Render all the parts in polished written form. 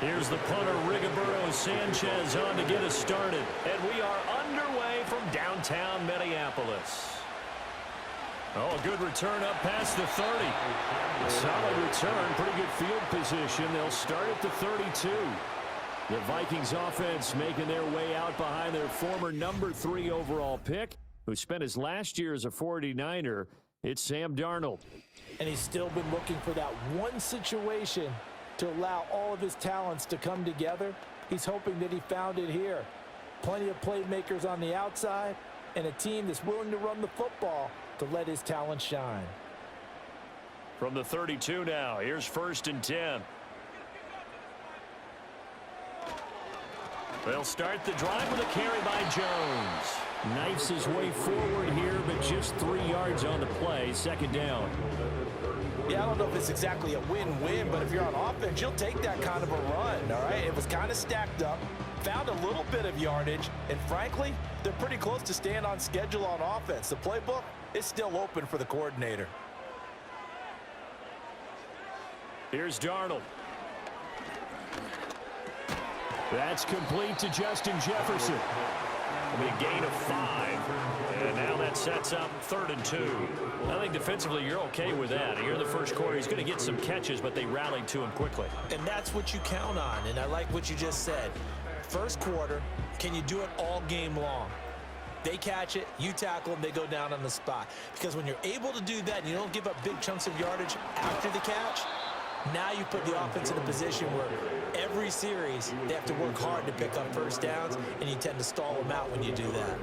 Here's the punter, Rigoberto Sanchez, on to get us started. And we are underway from downtown Minneapolis. Oh, a good return up past the 30. A solid return, pretty good field position. They'll start at the 32. The Vikings offense making their way out behind their former number 3 overall pick, who spent his last year as a 49er. It's Sam Darnold. And he's still been looking for that one situation to allow all of his talents to come together. He's hoping that he found it here. Plenty of playmakers on the outside and a team that's willing to run the football to let his talent shine. From the 32 now, here's 1st and 10. They'll start the drive with a carry by Jones. Knifes his way forward here, but just 3 yards on the play. 2nd down. Yeah, I don't know if it's exactly a win-win, but if you're on offense, you'll take that kind of a run, all right? It was kind of stacked up, found a little bit of yardage, and frankly, they're pretty close to staying on schedule on offense. The playbook is still open for the coordinator. Here's Darnold. That's complete to Justin Jefferson. It'll be a gain of 5. And now that sets up 3rd and 2. I think defensively you're okay with that. Here in the first quarter, he's going to get some catches, but they rallied to him quickly. And that's what you count on, and I like what you just said. First quarter, can you do it all game long? They catch it, you tackle them, they go down on the spot. Because when you're able to do that and you don't give up big chunks of yardage after the catch, now you put the offense in a position where every series they have to work hard to pick up first downs, and you tend to stall them out when you do that.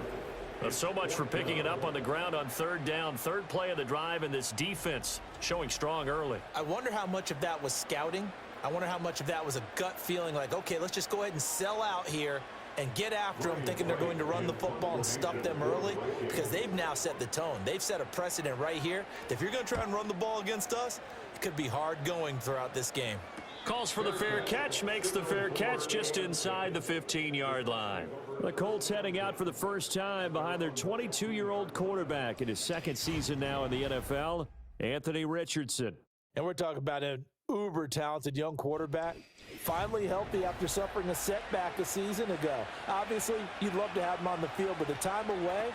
Well, so much for picking it up on the ground on 3rd down. 3rd play of the drive, and this defense showing strong early. I wonder how much of that was scouting. I wonder how much of that was a gut feeling like, okay, let's just go ahead and sell out here and get after them, thinking they're going to run the football and stuff them early, because they've now set the tone. They've set a precedent right here that if you're going to try and run the ball against us, it could be hard going throughout this game. Calls for the fair catch, makes the fair catch just inside the 15-yard line. The Colts heading out for the first time behind their 22-year-old quarterback in his 2nd season now in the NFL, Anthony Richardson. And we're talking about an uber-talented young quarterback, finally healthy after suffering a setback a season ago. Obviously, you'd love to have him on the field, but the time away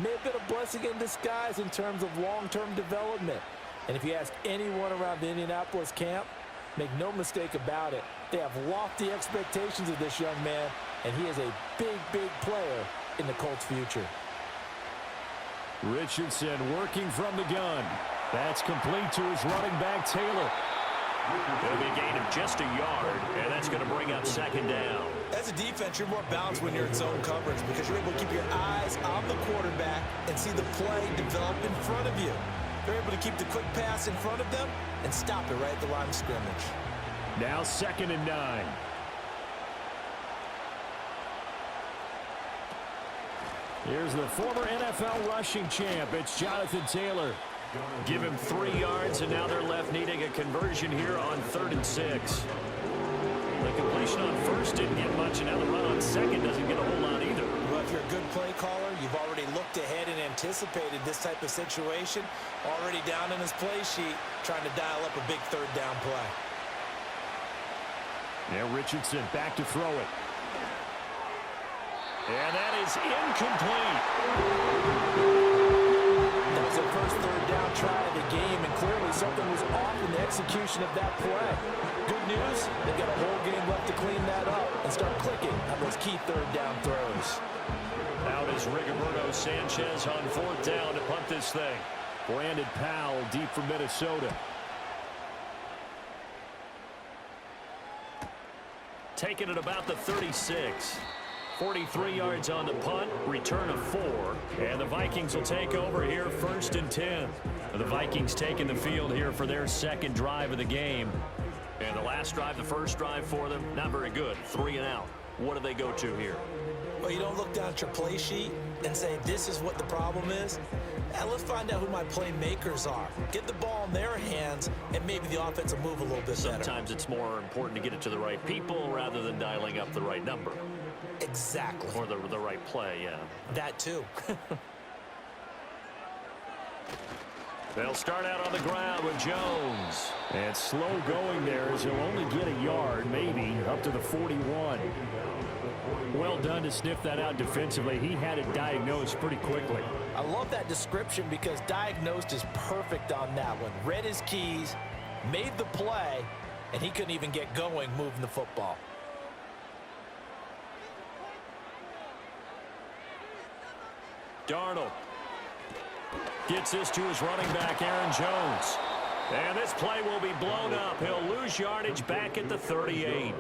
may have been a blessing in disguise in terms of long-term development. And if you ask anyone around the Indianapolis camp, make no mistake about it, they have lofty expectations of this young man, and he is a big, big player in the Colts' future. Richardson working from the gun. That's complete to his running back, Taylor. It'll be a gain of just a yard, and that's going to bring up 2nd down. As a defense, you're more balanced when you're in zone coverage because you're able to keep your eyes on the quarterback and see the play develop in front of you. They're able to keep the quick pass in front of them and stop it right at the line of scrimmage. Now 2nd and 9. Here's the former NFL rushing champ. It's Jonathan Taylor. Give him 3 yards, and now they're left needing a conversion here on 3rd and 6. The completion on 1st didn't get much, and now the run on 2nd doesn't get a whole lot either. Well, if you're a good play caller, you've already looked ahead and anticipated this type of situation. Already down in his play sheet, trying to dial up a big 3rd down play. Now Richardson back to throw it. And that is incomplete. That was their first 3rd down try of the game, and clearly something was off in the execution of that play. Good news, they've got a whole game left to clean that up and start clicking on those key 3rd down throws. Out is Rigoberto Sanchez on 4th down to punt this thing. Brandon Powell deep from Minnesota. Taking it about the 36. 43 yards on the punt, return of 4, and the Vikings will take over here 1st and 10. The Vikings taking the field here for their 2nd drive of the game. And the last drive, the first drive for them, not very good. 3 and out. What do they go to here? Well, you don't look down at your play sheet and say, this is what the problem is. Now, let's find out who my playmakers are. Get the ball in their hands, and maybe the offense will move a little bit better. Sometimes it's more important to get it to the right people rather than dialing up the right number. Exactly. Or the right play, yeah. That too. They'll start out on the ground with Jones. And slow going there as he'll only get a yard, maybe, up to the 41. Well done to sniff that out defensively. He had it diagnosed pretty quickly. I love that description because diagnosed is perfect on that one. Read his keys, made the play, and he couldn't even get going moving the football. Darnold gets this to his running back, Aaron Jones. And this play will be blown up. He'll lose yardage back at the 38.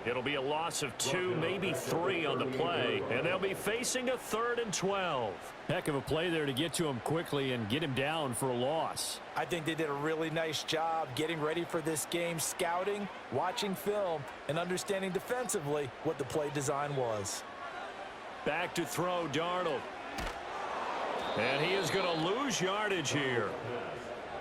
It'll be a loss of 2, maybe 3 on the play, and they'll be facing a 3rd and 12. Heck of a play there to get to him quickly and get him down for a loss. I think they did a really nice job getting ready for this game, scouting, watching film, and understanding defensively what the play design was. Back to throw, Darnold. And he is going to lose yardage here.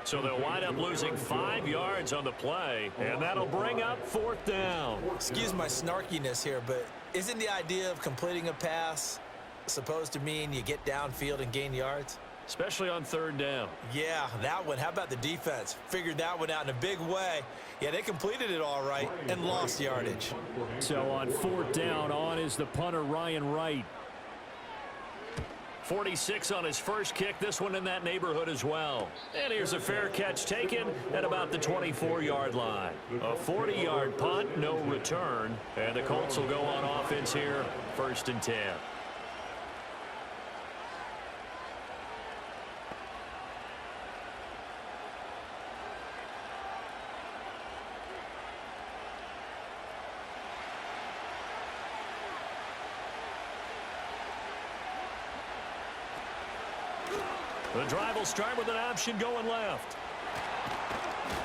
So they'll wind up losing 5 yards on the play, and that'll bring up 4th down. Excuse my snarkiness here, but isn't the idea of completing a pass supposed to mean you get downfield and gain yards? Especially on 3rd down. Yeah, that one. How about the defense? Figured that one out in a big way. Yeah, they completed it all right and lost yardage. So on 4th down, on is the punter, Ryan Wright. 46 on his first kick, this one in that neighborhood as well. And here's a fair catch taken at about the 24-yard line. A 40-yard punt, no return, and the Colts will go on offense here, 1st and 10. The drive will start with an option going left.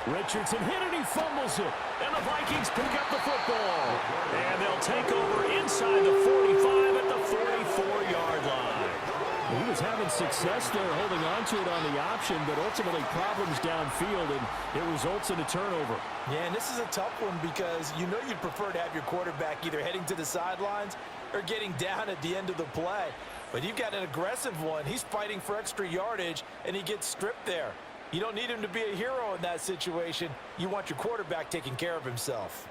Richardson hit it, he fumbles it. And the Vikings pick up the football. And they'll take over inside the 45 at the 44-yard line. He was having success there holding on to it on the option, but ultimately problems downfield, and it results in a turnover. Yeah, and this is a tough one because you know you'd prefer to have your quarterback either heading to the sidelines or getting down at the end of the play. But you've got an aggressive one. He's fighting for extra yardage, and he gets stripped there. You don't need him to be a hero in that situation. You want your quarterback taking care of himself.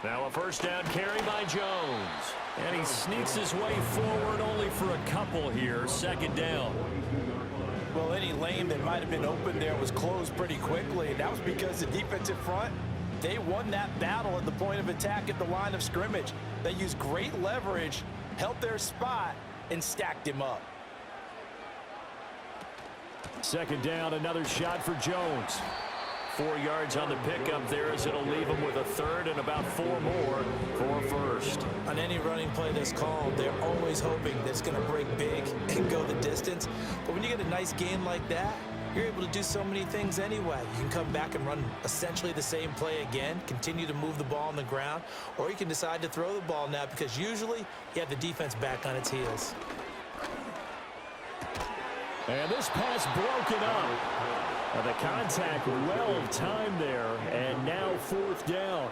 Now a 1st down carry by Jones. And he sneaks his way forward only for a couple here. 2nd down. Well, any lane that might have been open there was closed pretty quickly. And that was because the defensive front, they won that battle at the point of attack at the line of scrimmage. They used great leverage, held their spot, and stacked him up. 2nd down, another shot for Jones. 4 yards on the pickup there as it'll leave him with a 3rd and about 4 more for 1st. On any running play that's called, they're always hoping that it's going to break big and go the distance. But when you get a nice game like that, you're able to do so many things anyway. You can come back and run essentially the same play again, continue to move the ball on the ground, or you can decide to throw the ball now because usually you have the defense back on its heels. And this pass broken up. The contact well timed there, and now 4th down.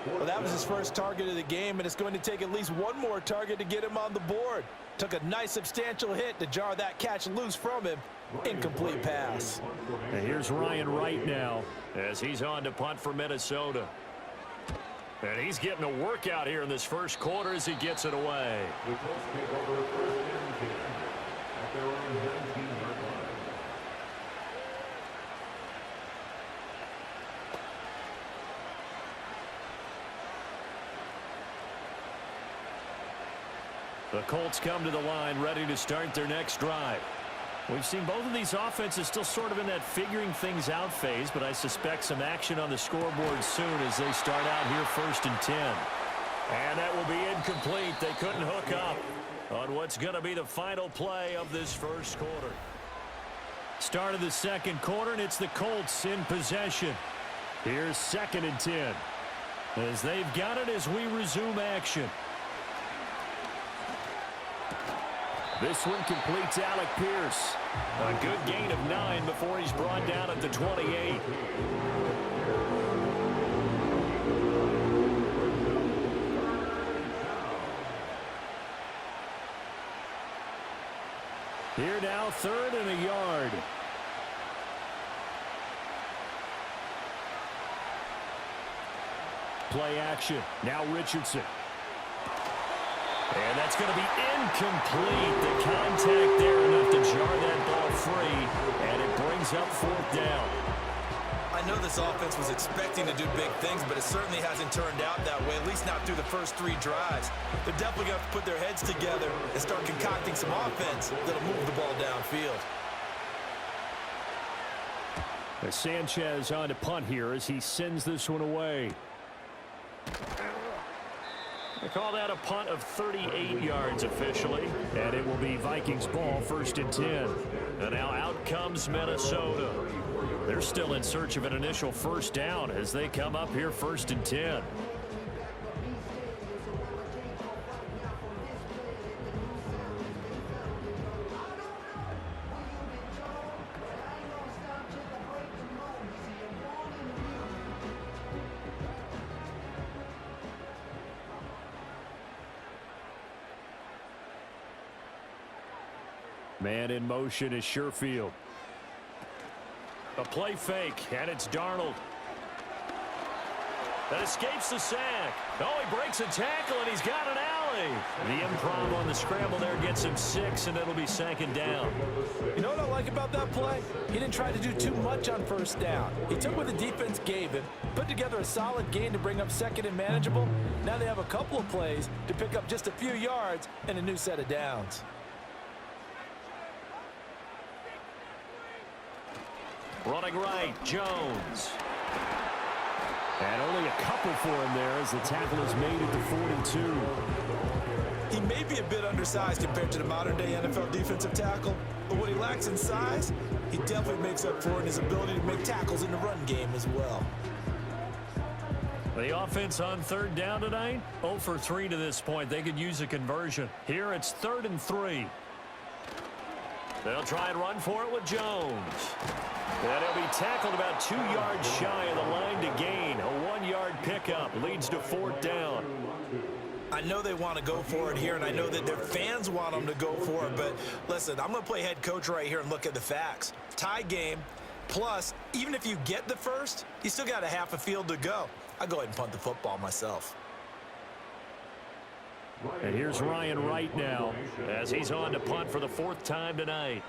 Well, that was his first target of the game, and it's going to take at least one more target to get him on the board. Took a nice substantial hit to jar that catch loose from him. Incomplete pass. And here's Ryan Wright now as he's on to punt for Minnesota. And he's getting a workout here in this 1st quarter as he gets it away. The Colts come to the line ready to start their next drive. We've seen both of these offenses still sort of in that figuring things out phase, but I suspect some action on the scoreboard soon as they start out here 1st and 10. And that will be incomplete. They couldn't hook up on what's going to be the final play of this 1st quarter. Start of the 2nd quarter, and it's the Colts in possession. Here's 2nd and 10. as they've got it as we resume action. This one completes Alec Pierce. A good gain of 9 before he's brought down at the 28. Here now, 3rd and a yard. Play action. Now Richardson. And that's going to be incomplete. The contact there enough to jar that ball free, and it brings up 4th down. I know this offense was expecting to do big things, but it certainly hasn't turned out that way, at least not through the first 3 drives. They're definitely going to have to put their heads together and start concocting some offense that'll move the ball downfield. Sanchez on to punt here as he sends this one away. They call that a punt of 38 yards officially, and it will be Vikings ball, 1st and 10. And now out comes Minnesota. They're still in search of an initial 1st down as they come up here 1st and 10. Man in motion is Sherfield. A play fake, and it's Darnold. That escapes the sack. Oh, he breaks a tackle, and he's got an alley. The improv on the scramble there gets him 6, and it'll be 2nd down. You know what I like about that play? He didn't try to do too much on 1st down. He took what the defense gave him, put together a solid gain to bring up 2nd and manageable. Now they have a couple of plays to pick up just a few yards and a new set of downs. Running right, Jones. And only a couple for him there as the tackle is made at the 42. He may be a bit undersized compared to the modern-day NFL defensive tackle, but what he lacks in size, he definitely makes up for in his ability to make tackles in the run game as well. The offense on 3rd down tonight, 0 for 3 to this point. They could use a conversion. Here it's 3rd and 3. They'll try and run for it with Jones. And he'll be tackled about 2 yards shy of the line to gain. A 1-yard pickup leads to 4th down. I know they want to go for it here, and I know that their fans want them to go for it, but listen, I'm going to play head coach right here and look at the facts. Tie game, plus, even if you get the 1st, you still got a half a field to go. I'll go ahead and punt the football myself. And here's Ryan Wright now as he's on to punt for the 4th time tonight.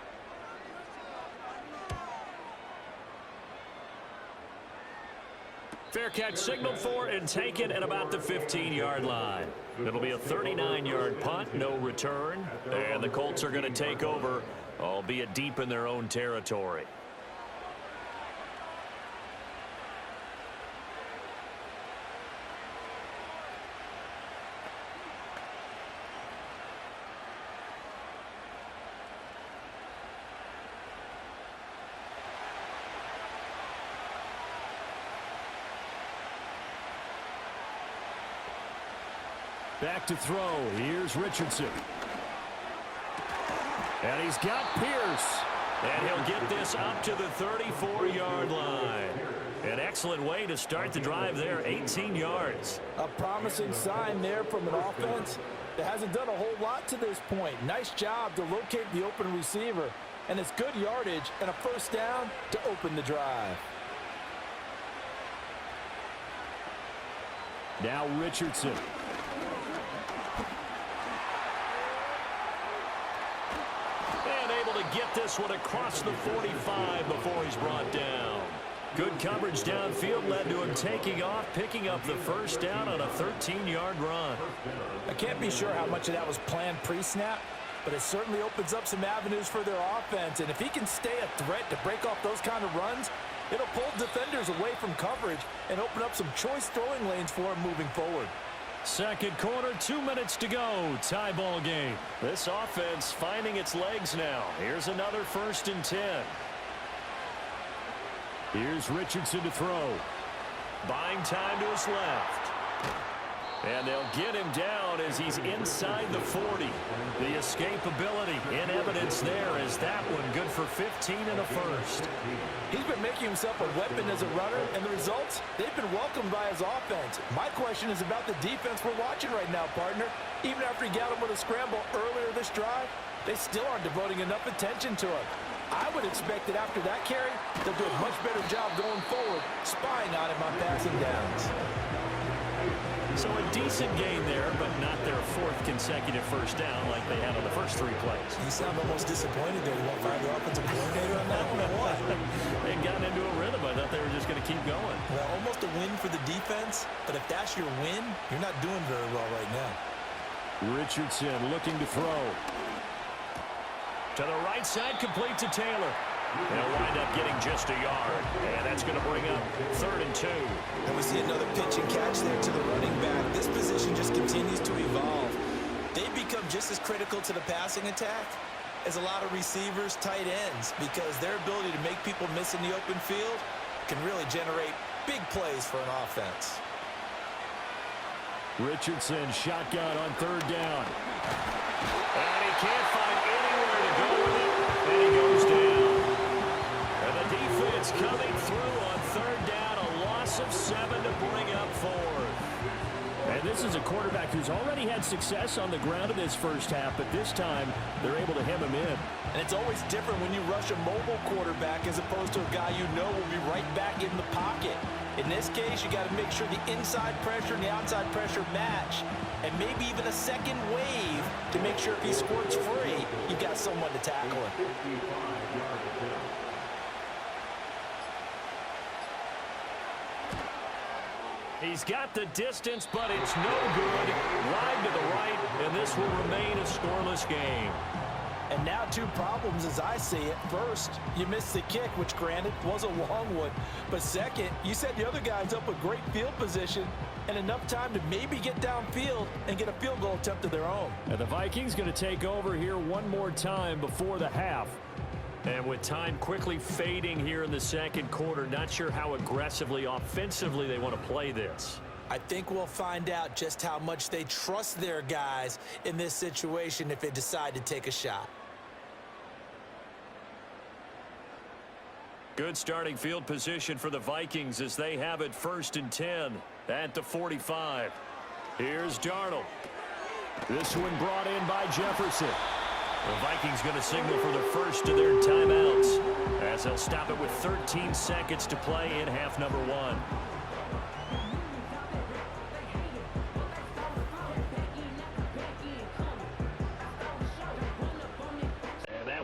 Fair catch signaled for and taken at about the 15-yard line. It'll be a 39-yard punt, no return. And the Colts are going to take over, albeit deep in their own territory. Back to throw. Here's Richardson. And he's got Pierce. And he'll get this up to the 34-yard line. An excellent way to start the drive there, 18 yards. A promising sign there from an offense that hasn't done a whole lot to this point. Nice job to locate the open receiver. And it's good yardage and a 1st down to open the drive. Now Richardson. Get this one across the 45 before he's brought down. Good coverage downfield led to him taking off, picking up the 1st down on a 13-yard run. I can't be sure how much of that was planned pre-snap, but it certainly opens up some avenues for their offense. And if he can stay a threat to break off those kind of runs, it'll pull defenders away from coverage and open up some choice throwing lanes for him moving forward. 2nd quarter, 2 minutes to go. Tie ball game. This offense finding its legs now. Here's another 1st and 10. Here's Richardson to throw. Buying time to his left. And they'll get him down as he's inside the 40. The escapability in evidence there as that one good for 15 and a first. He's been making himself a weapon as a runner, and the results, they've been welcomed by his offense. My question is about the defense we're watching right now, partner. Even after he got him with a scramble earlier this drive, they still aren't devoting enough attention to him. I would expect that after that carry, they'll do a much better job going forward, spying on him on passing downs. So a decent gain there, but not their fourth consecutive first down like they had on the first three plays. You sound almost disappointed there. You won't fire the offensive coordinator on that one or what? They got into a rhythm. I thought they were just going to keep going. Well, almost a win for the defense, but if that's your win, you're not doing very well right now. Richardson looking to throw. To the right side, complete to Taylor. They'll wind up getting just a yard, and that's going to bring up 3rd and 2. And we see another pitch and catch there to the running back. This position just continues to evolve. They become just as critical to the passing attack as a lot of receivers, tight ends, because their ability to make people miss in the open field can really generate big plays for an offense. Richardson shotgun on 3rd down. And he can't find anywhere to go with it, and he goes down. And the defense coming through on 3rd down, a loss of 7 to bring up 4th. And this is a quarterback who's already had success on the ground in this first half, but this time they're able to hem him in. And it's always different when you rush a mobile quarterback as opposed to a guy you know will be right back in the pocket. In this case, you got to make sure the inside pressure and the outside pressure match, and maybe even a second wave to make sure if he squirts free, you got someone to tackle him. He's got the distance, but it's no good. Wide to the right, and this will remain a scoreless game. And now 2 problems as I see it. First, you missed the kick, which granted was a long one. But second, you set the other guys up with great field position and enough time to maybe get downfield and get a field goal attempt of their own. And the Vikings going to take over here one more time before the half. And with time quickly fading here in the second quarter, not sure how aggressively, offensively they want to play this. I think we'll find out just how much they trust their guys in this situation if they decide to take a shot. Good starting field position for the Vikings as they have it 1st and 10 at the 45. Here's Darnold. This one brought in by Jefferson. The Vikings going to signal for the first of their timeouts as they'll stop it with 13 seconds to play in half number 1.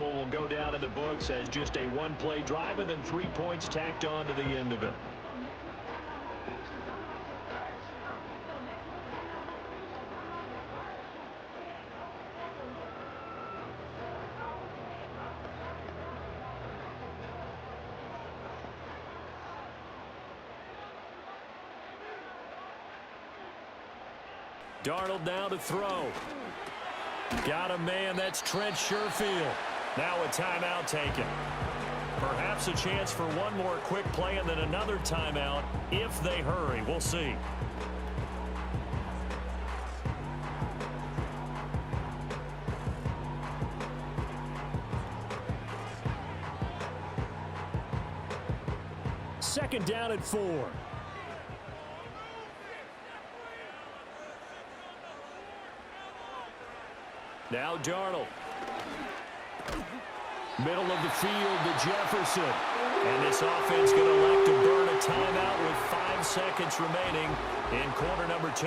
Will go down in the books as just a one-play drive and then 3 points tacked on to the end of it. Darnold now to throw. Got a man, that's Trent Sherfield. Now a timeout taken. Perhaps a chance for one more quick play and then another timeout if they hurry. We'll see. Second down at 4. Now Darnold. Middle of the field to Jefferson. And this offense going to elect to burn a timeout with 5 seconds remaining in quarter number 2.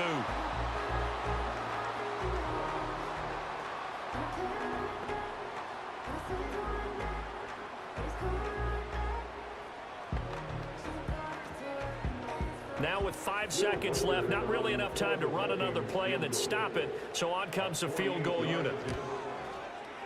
Now with 5 seconds left, not really enough time to run another play and then stop it, so on comes the field goal unit.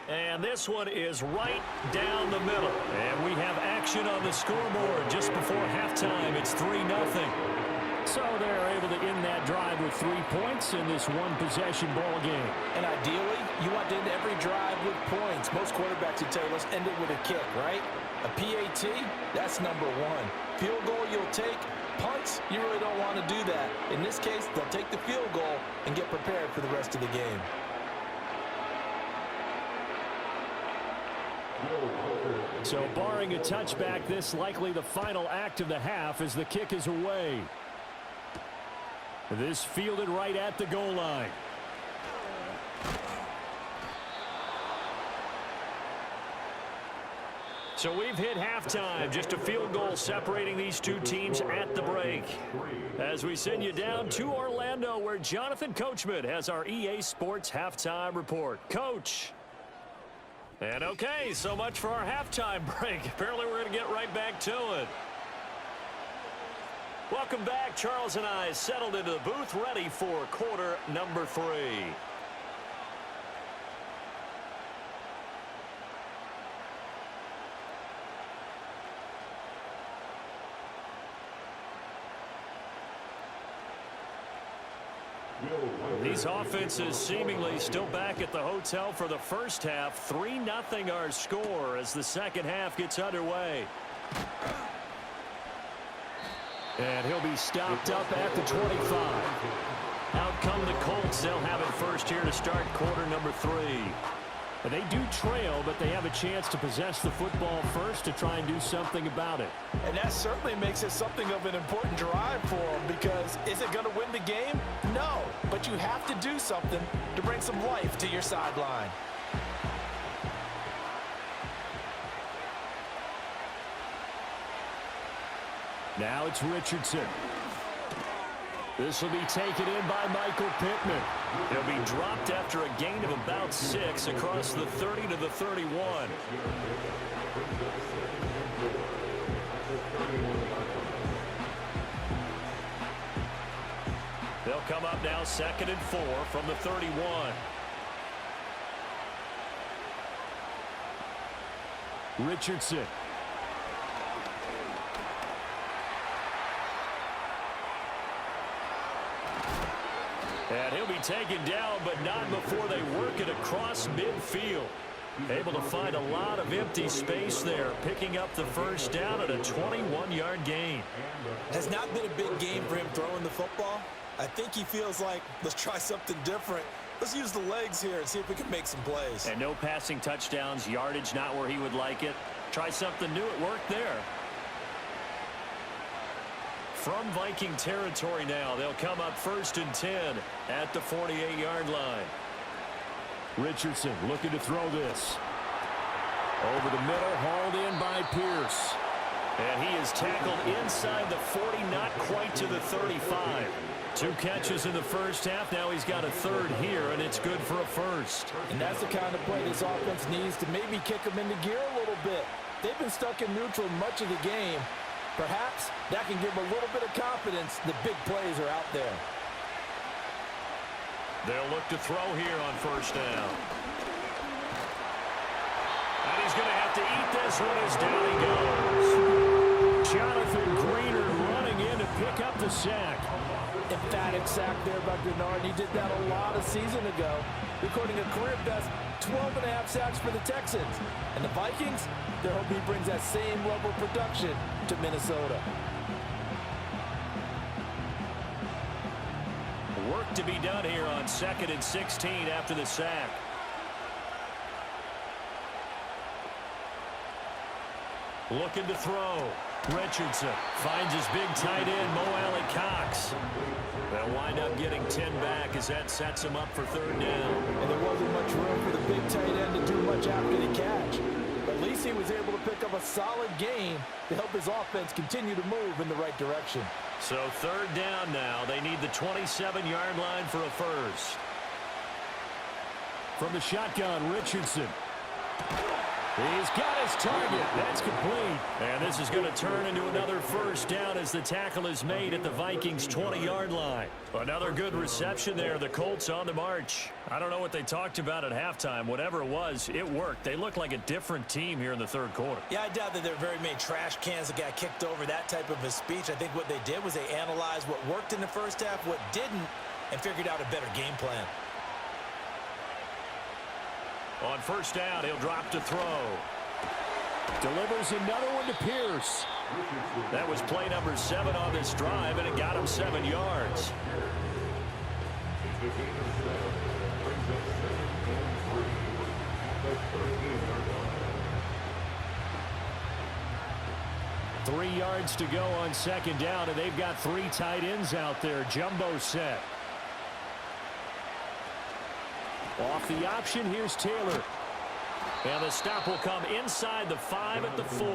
And this one is right down the middle. And we have action on the scoreboard just before halftime. It's 3-0. So they're able to end that drive with 3 points in this one-possession ball game. And ideally, you want to end every drive with points. Most quarterbacks would tell you, let's end it with a kick, right? A PAT, that's number one. Field goal you'll take. Punts, you really don't want to do that. In this case, they'll take the field goal and get prepared for the rest of the game. So barring a touchback, this likely the final act of the half as the kick is away. This fielded right at the goal line. So we've hit halftime. Just a field goal separating these two teams at the break. As we send you down to Orlando, where Jonathan Coachman has our EA Sports halftime report. Coach. And okay, so much for our halftime break. Apparently we're going to get right back to it. Welcome back. Charles and I settled into the booth, ready for quarter number 3. These offenses seemingly still back at the hotel for the first half. 3-0 our score as the second half gets underway. And he'll be stopped up at the 25. Out come the Colts. They'll have it first here to start quarter number 3. And they do trail, but they have a chance to possess the football first to try and do something about it. And that certainly makes it something of an important drive for them, because is it going to win the game? No, but you have to do something to bring some life to your sideline. Now it's Richardson. This will be taken in by Michael Pittman. He'll be dropped after a gain of about 6 across the 30 to the 31. They'll come up now 2nd and 4 from the 31. Richardson. And he'll be taken down, but not before they work it across midfield. Able to find a lot of empty space there, picking up the first down at a 21-yard gain. Has not been a big game for him throwing the football. I think he feels like, let's try something different. Let's use the legs here and see if we can make some plays. And no passing touchdowns, yardage not where he would like it. Try something new, it worked there. From Viking territory now, they'll come up 1st and 10 at the 48-yard line. Richardson looking to throw this. Over the middle, hauled in by Pierce. And he is tackled inside the 40, not quite to the 35. 2 catches in the first half. Now he's got a 3rd here, and it's good for a first. And that's the kind of play this offense needs to maybe kick them into gear a little bit. They've been stuck in neutral much of the game. Perhaps that can give them a little bit of confidence. The big plays are out there. They'll look to throw here on 1st down. And he's going to have to eat this one as down he goes. Jonathan Greener running in to pick up the sack. Emphatic sack there by Grenard. He did that a lot of season ago, recording a career best 12.5 sacks for the Texans. And the Vikings, they're hoping he brings that same level of production to Minnesota. Work to be done here on 2nd and 16 after the sack. Looking to throw. Richardson finds his big tight end, Mo Alley-Cox. They'll wind up getting 10 back as that sets him up for 3rd down. And there wasn't much room for the big tight end to do much after the catch. But at least he was able to pick up a solid gain to help his offense continue to move in the right direction. So 3rd down now. They need the 27-yard line for a first. From the shotgun, Richardson. He's got his target. That's complete. And this is going to turn into another first down as the tackle is made at the Vikings' 20-yard line. Another good reception there. The Colts on the march. I don't know what they talked about at halftime. Whatever it was, it worked. They look like a different team here in the third quarter. Yeah, I doubt that there are very many trash cans that got kicked over, that type of a speech. I think what they did was they analyzed what worked in the first half, what didn't, and figured out a better game plan. On first down, he'll drop to throw. Delivers another one to Pierce. That was play number 7 on this drive, and it got him 7 yards. Three yards to go on second down, and they've got 3 tight ends out there. Jumbo set. Off the option, here's Taylor. And the stop will come inside the 5 at the 4.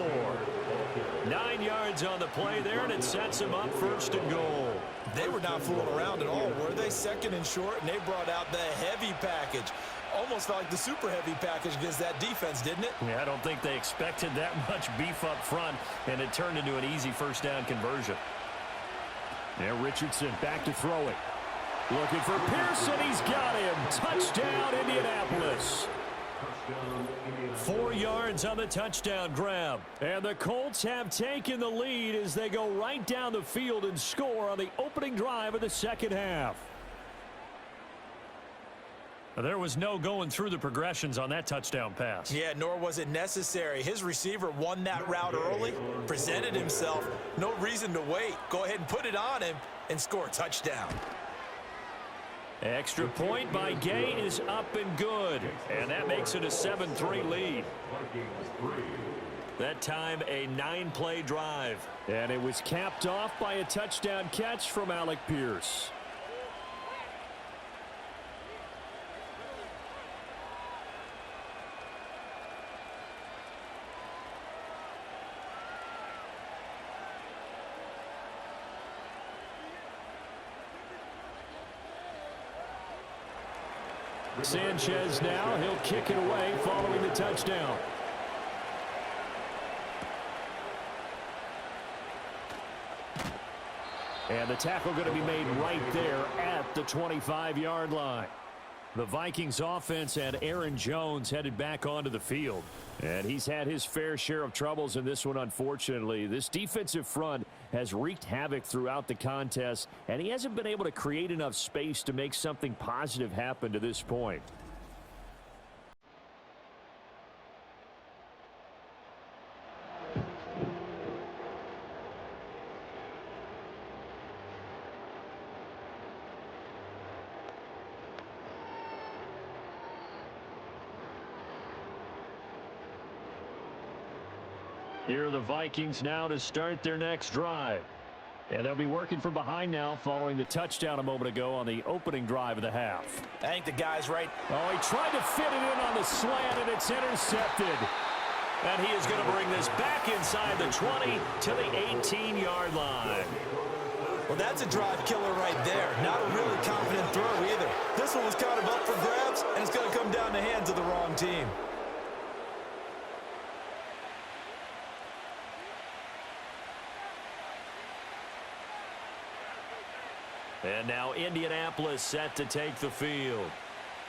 9 yards on the play there, and it sets him up first and goal. They were not fooling around at all, were they? Second and short, and they brought out the heavy package. Almost like the super heavy package against that defense, didn't it? Yeah, I don't think they expected that much beef up front, and it turned into an easy first down conversion. Now Richardson back to throw it. Looking for Pearson. He's got him. Touchdown, Indianapolis. 4 yards on the touchdown grab. And the Colts have taken the lead as they go right down the field and score on the opening drive of the second half. There was no going through the progressions on that touchdown pass. Yeah, nor was it necessary. His receiver won that route early, presented himself. No reason to wait. Go ahead and put it on him and score a touchdown. Extra point by Gay is up and good. And that makes it a 7-3 lead. That time a 9-play drive. And it was capped off by a touchdown catch from Alec Pierce. Sanchez now, he'll kick it away following the touchdown. And the tackle going to be made right there at the 25-yard line. The Vikings offense and Aaron Jones headed back onto the field. And he's had his fair share of troubles in this one, unfortunately. This defensive front has wreaked havoc throughout the contest, and he hasn't been able to create enough space to make something positive happen to this point. Here are the Vikings now to start their next drive. And they'll be working from behind now following the touchdown a moment ago on the opening drive of the half. I think the guy's right. Oh, he tried to fit it in on the slant, and it's intercepted. And he is going to bring this back inside the 20 to the 18-yard line. Well, that's a drive killer right there. Not a really confident throw either. This one was kind of up for grabs, and it's going to come down the hands of the wrong team. And now Indianapolis set to take the field.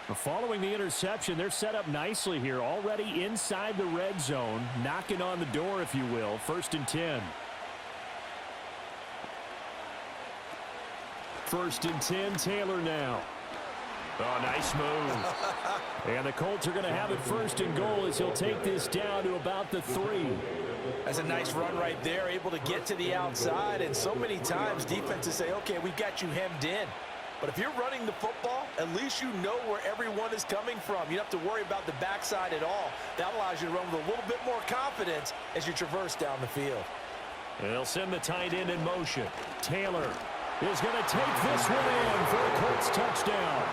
Following the interception, they're set up nicely here, already inside the red zone, knocking on the door, if you will. 1st and 10. 1st and 10, Taylor now. Oh, nice move. And the Colts are going to have it 1st and goal as he'll take this down to about the 3. That's a nice run right there, able to get to the outside. And so many times defenses say, okay, we've got you hemmed in. But if you're running the football, at least you know where everyone is coming from. You don't have to worry about the backside at all. That allows you to run with a little bit more confidence as you traverse down the field. And they'll send the tight end in motion. Taylor is going to take this one in for a Colts touchdown.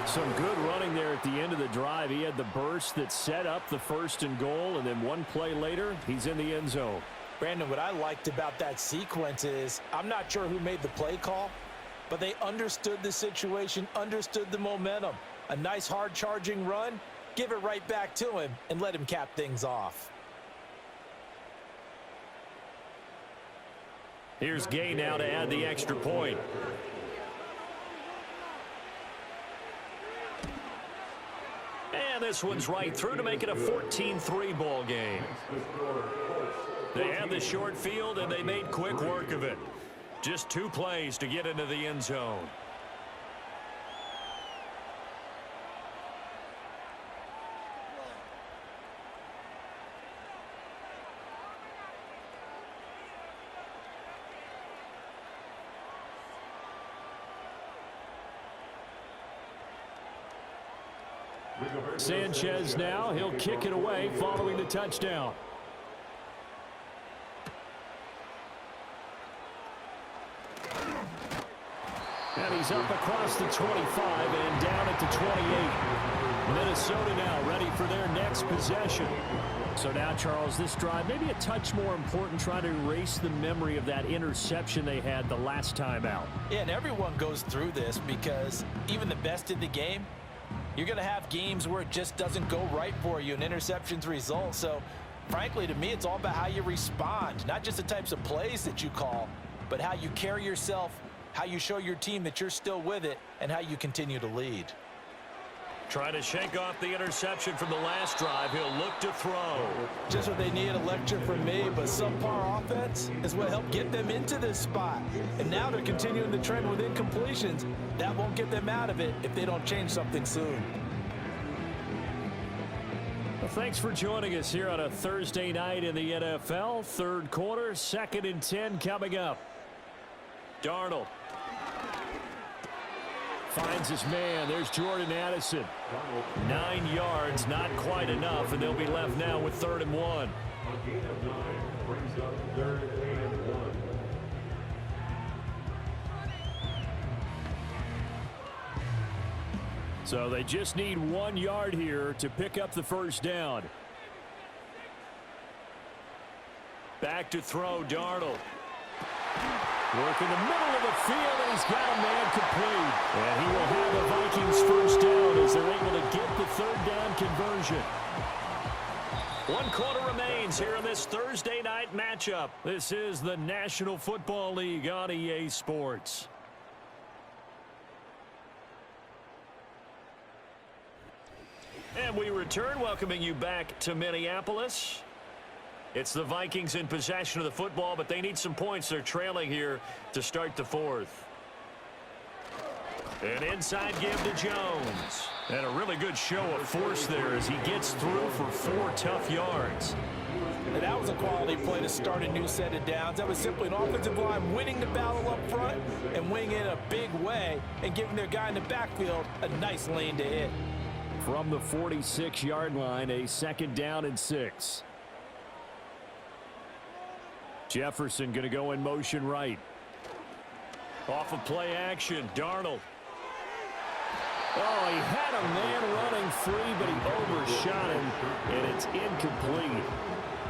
Some good running there at the end of the drive. He had the burst that set up the 1st and goal, and then one play later, he's in the end zone. Brandon, what I liked about that sequence is I'm not sure who made the play call, but they understood the situation, understood the momentum. A nice hard-charging run, give it right back to him and let him cap things off. Here's Gay now to add the extra point. And this one's right through to make it a 14-3 ball game. They had the short field, and they made quick work of it. Just 2 plays to get into the end zone. Sanchez now, he'll kick it away following the touchdown. And he's up across the 25 and down at the 28. Minnesota now ready for their next possession. So now, Charles, this drive maybe a touch more important, trying to erase the memory of that interception they had the last time out. Yeah, and everyone goes through this because even the best in the game, you're going to have games where it just doesn't go right for you and interceptions result. So, frankly, to me, it's all about how you respond, not just the types of plays that you call, but how you carry yourself, how you show your team that you're still with it, and how you continue to lead. Trying to shake off the interception from the last drive. He'll look to throw. Just what they need, a lecture from me, but subpar offense is what helped get them into this spot. And now they're continuing the trend with incompletions. That won't get them out of it if they don't change something soon. Well, thanks for joining us here on a Thursday night in the NFL. Third quarter, 2nd and 10 coming up. Darnold finds his man. There's Jordan Addison. 9 yards, not quite enough, and they'll be left now with 3rd and 1. A gain of 9 brings up 3rd and 1. So they just need 1 yard here to pick up the first down. Back to throw, Darnold. Work in the middle of the field, and he's got a man complete. And he will have the Vikings first down as they're able to get the 3rd down conversion. 1 quarter remains here in this Thursday night matchup. This is the National Football League on EA Sports. And we return, welcoming you back to Minneapolis. It's the Vikings in possession of the football, but they need some points. They're trailing here to start the 4th. An inside give to Jones. And a really good show of force there as he gets through for 4 tough yards. And that was a quality play to start a new set of downs. That was simply an offensive line winning the battle up front and winning in a big way and giving their guy in the backfield a nice lane to hit. From the 46-yard line, a 2nd down and 6. Jefferson going to go in motion right. Off of play action, Darnold. Oh, he had a man running free, but he overshot him, and it's incomplete.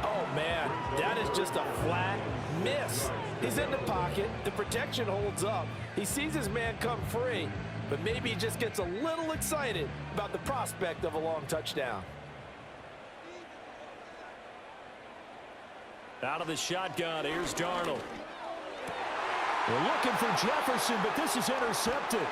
Oh, man, that is just a flat miss. He's in the pocket. The protection holds up. He sees his man come free, but maybe he just gets a little excited about the prospect of a long touchdown. Out of the shotgun, here's Darnold. We're looking for Jefferson, but this is intercepted.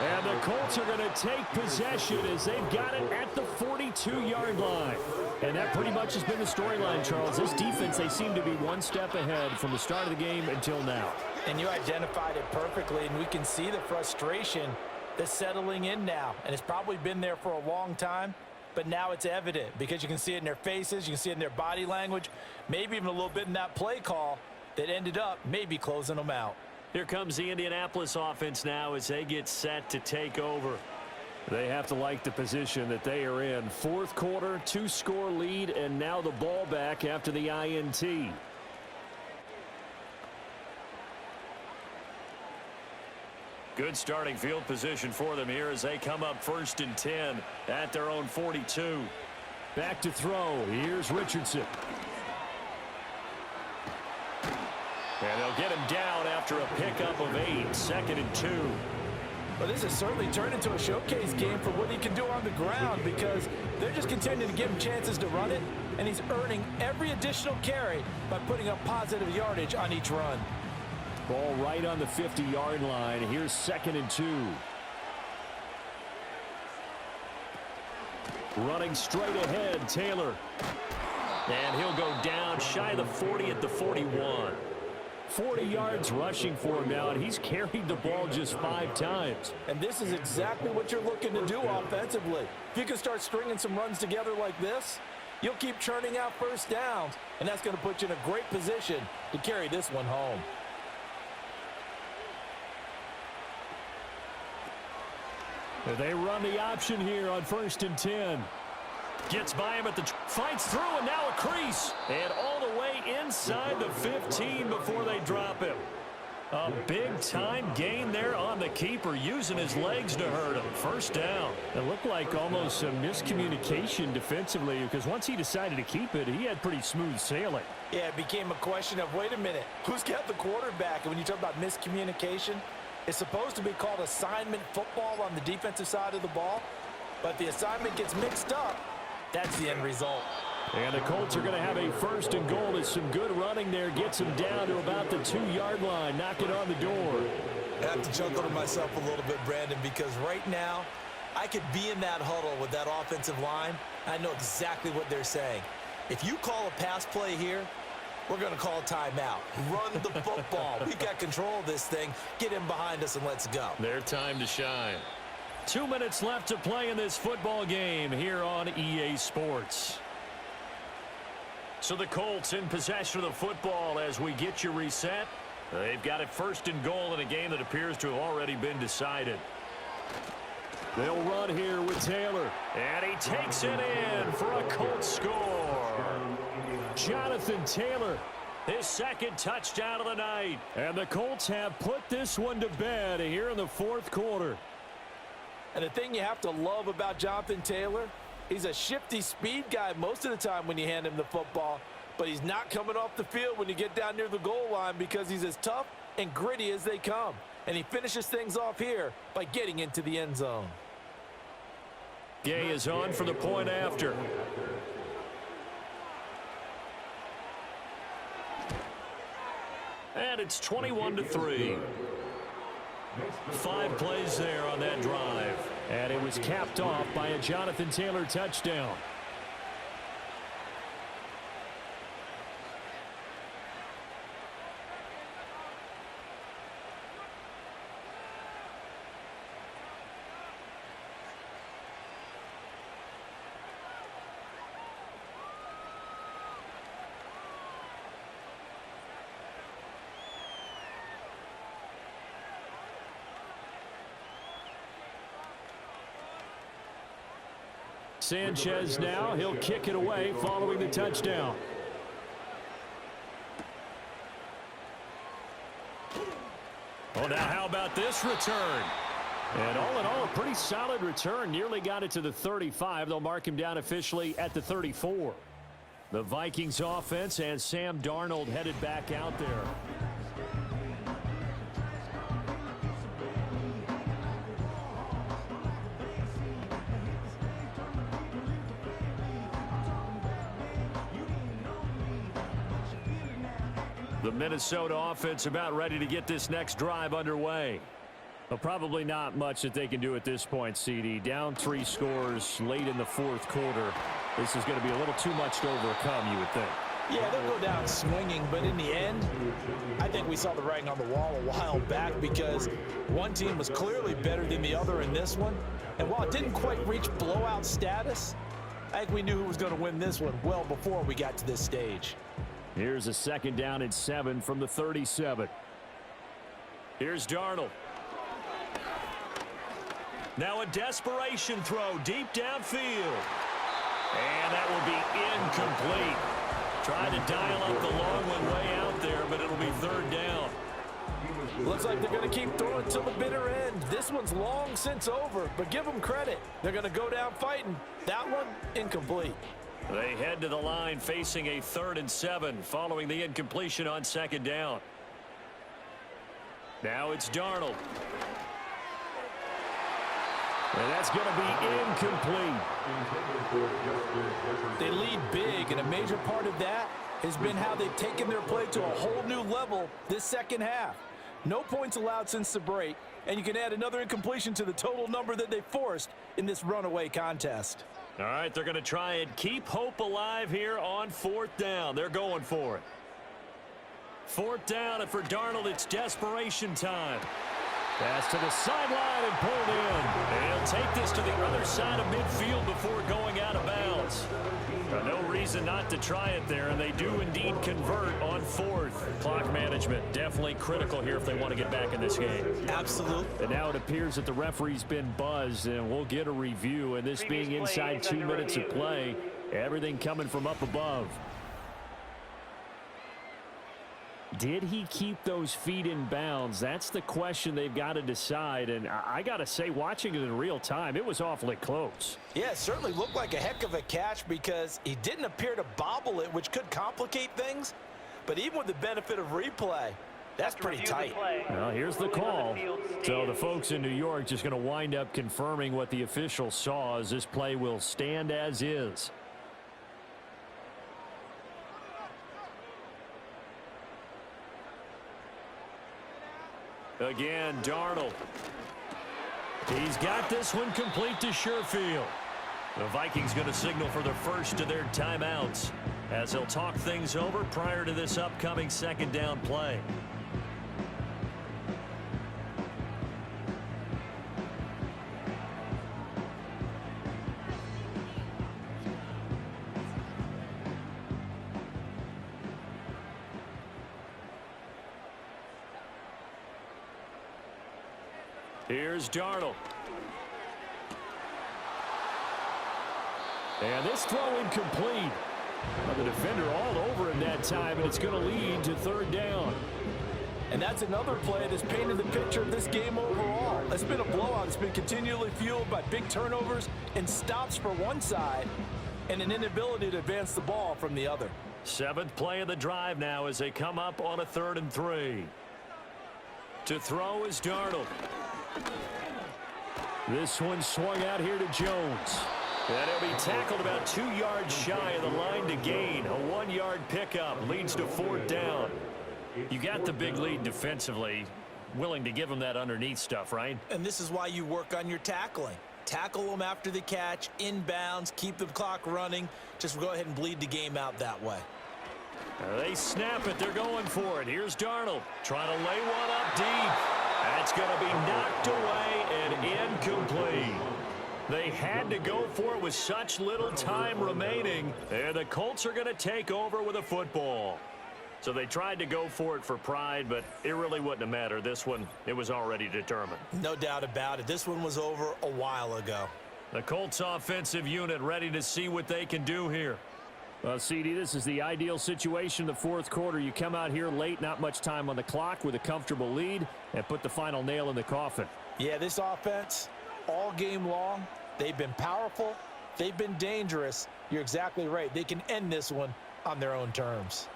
And the Colts are going to take possession as they've got it at the 42-yard line. And that pretty much has been the storyline, Charles. This defense, they seem to be one step ahead from the start of the game until now. And you identified it perfectly, and we can see the frustration that's settling in now. And it's probably been there for a long time, but now it's evident because you can see it in their faces, you can see it in their body language, maybe even a little bit in that play call that ended up maybe closing them out. Here comes the Indianapolis offense now as they get set to take over. They have to like the position that they are in. 4th quarter, 2-score lead, and now the ball back after the INT. Good starting field position for them here as they come up 1st and 10 at their own 42. Back to throw. Here's Richardson. And they'll get him down after a pickup of 8. 2nd and 2. Well, this has certainly turned into a showcase game for what he can do on the ground because they're just continuing to give him chances to run it, and he's earning every additional carry by putting up positive yardage on each run. Ball right on the 50-yard line. Here's 2nd and 2. Running straight ahead, Taylor. And he'll go down shy of the 40 at the 41. 40 yards rushing for him now, and he's carried the ball just 5 times. And this is exactly what you're looking to do offensively. If you can start stringing some runs together like this, you'll keep churning out first downs, and that's going to put you in a great position to carry this one home. They run the option here on 1st and 10. Gets by him at the fights through, and now a crease. And all the way inside the 15 before they drop him. A big-time gain there on the keeper, using his legs to hurt him. First down. It looked like almost some miscommunication defensively because once he decided to keep it, he had pretty smooth sailing. Yeah, it became a question of, wait a minute, who's got the quarterback? And when you talk about miscommunication, it's supposed to be called assignment football on the defensive side of the ball. But the assignment gets mixed up. That's the end result. And the Colts are going to have a 1st and goal. As some good running there gets him down to about the 2-yard line. Knock it on the door. I have to chuckle to myself a little bit, Brandon, because right now I could be in that huddle with that offensive line. I know exactly what they're saying. If you call a pass play here, we're going to call a timeout. Run the football. We've got control of this thing. Get him behind us and let's go. Their time to shine. 2 minutes left to play in this football game here on EA Sports. So the Colts in possession of the football as we get you reset. They've got it 1st and goal in a game that appears to have already been decided. They'll run here with Taylor. And he takes it in for a Colts score. Jonathan Taylor, his 2nd touchdown of the night. And the Colts have put this one to bed here in the 4th quarter. And the thing you have to love about Jonathan Taylor, he's a shifty speed guy most of the time when you hand him the football, but he's not coming off the field when you get down near the goal line because he's as tough and gritty as they come. And he finishes things off here by getting into the end zone. Gay is on for the point after. And it's 21-3. 5 plays there on that drive. And it was capped off by a Jonathan Taylor touchdown. Sanchez now, he'll kick it away following the touchdown. Oh, now how about this return? And all in all, a pretty solid return. Nearly got it to the 35. They'll mark him down officially at the 34. The Vikings offense and Sam Darnold headed back out there. The Minnesota offense about ready to get this next drive underway. Well, probably not much that they can do at this point, CD. Down 3 scores late in the 4th quarter. This is going to be a little too much to overcome, you would think. Yeah, they'll go down swinging, but in the end, I think we saw the writing on the wall a while back because one team was clearly better than the other in this one. And while it didn't quite reach blowout status, I think we knew who was going to win this one well before we got to this stage. Here's a 2nd down and 7 from the 37. Here's Darnold. Now a desperation throw deep downfield. And that will be incomplete. Tried to dial up the long one way out there, but it'll be 3rd down. Looks like they're going to keep throwing till the bitter end. This one's long since over, but give them credit. They're going to go down fighting. That one, incomplete. They head to the line facing a 3rd and 7 following the incompletion on 2nd down. Now it's Darnold. And that's going to be incomplete. They lead big, and a major part of that has been how they've taken their play to a whole new level this second half. No points allowed since the break, and you can add another incompletion to the total number that they forced in this runaway contest. All right, they're going to try and keep hope alive here on 4th down. They're going for it. 4th down, and for Darnold, it's desperation time. Pass to the sideline and pulled in. And he'll take this to the other side of midfield before going out of bounds. No reason not to try it there, and they do indeed convert on 4th. Clock management definitely critical here if they want to get back in this game. Absolutely. And now it appears that the referee's been buzzed, and we'll get a review. And this being inside 2 minutes of play, everything coming from up above. Did he keep those feet in bounds? That's the question they've got to decide. And I got to say, watching it in real time, it was awfully close. Yeah, it certainly looked like a heck of a catch because he didn't appear to bobble it, which could complicate things. But even with the benefit of replay, that's pretty tight. Well, here's the call. So the folks in New York just going to wind up confirming what the official saw, as this play will stand as is. Again, Darnold. He's got this one complete to Sherfield. The Vikings going to signal for the first of their timeouts as they'll talk things over prior to this upcoming 2nd down play. Here's Darnold. And this throw incomplete. The defender all over him that time, and it's going to lead to 3rd down. And that's another play that's painted the picture of this game overall. It's been a blowout. It's been continually fueled by big turnovers and stops for one side and an inability to advance the ball from the other. 7th play of the drive now as they come up on a 3rd and 3. To throw is Darnold. This one swung out here to Jones. And he'll be tackled about 2 yards shy of the line to gain. A 1-yard pickup leads to 4th down. You got the big lead defensively. Willing to give them that underneath stuff, right? And this is why you work on your tackling. Tackle them after the catch, inbounds, keep the clock running. Just go ahead and bleed the game out that way. They snap it. They're going for it. Here's Darnold trying to lay one up deep. That's going to be knocked away and incomplete. They had to go for it with such little time remaining. And the Colts are going to take over with a football. So they tried to go for it for pride, but it really wouldn't have mattered. This one, it was already determined. No doubt about it. This one was over a while ago. The Colts offensive unit ready to see what they can do here. Well, CD, this is the ideal situation in the 4th quarter. You come out here late, not much time on the clock, with a comfortable lead, and put the final nail in the coffin. Yeah, this offense, all game long, they've been powerful, they've been dangerous. You're exactly right. They can end this one on their own terms.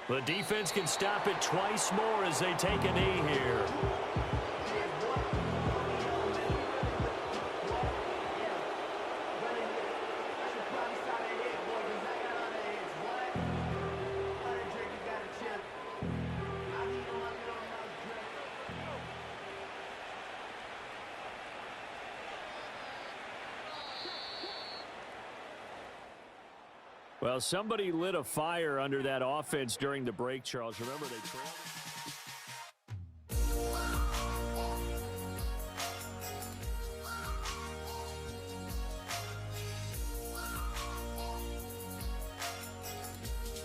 The defense can stop it twice more as they take a knee here. Well, somebody lit a fire under that offense during the break, Charles. Remember, they trailed.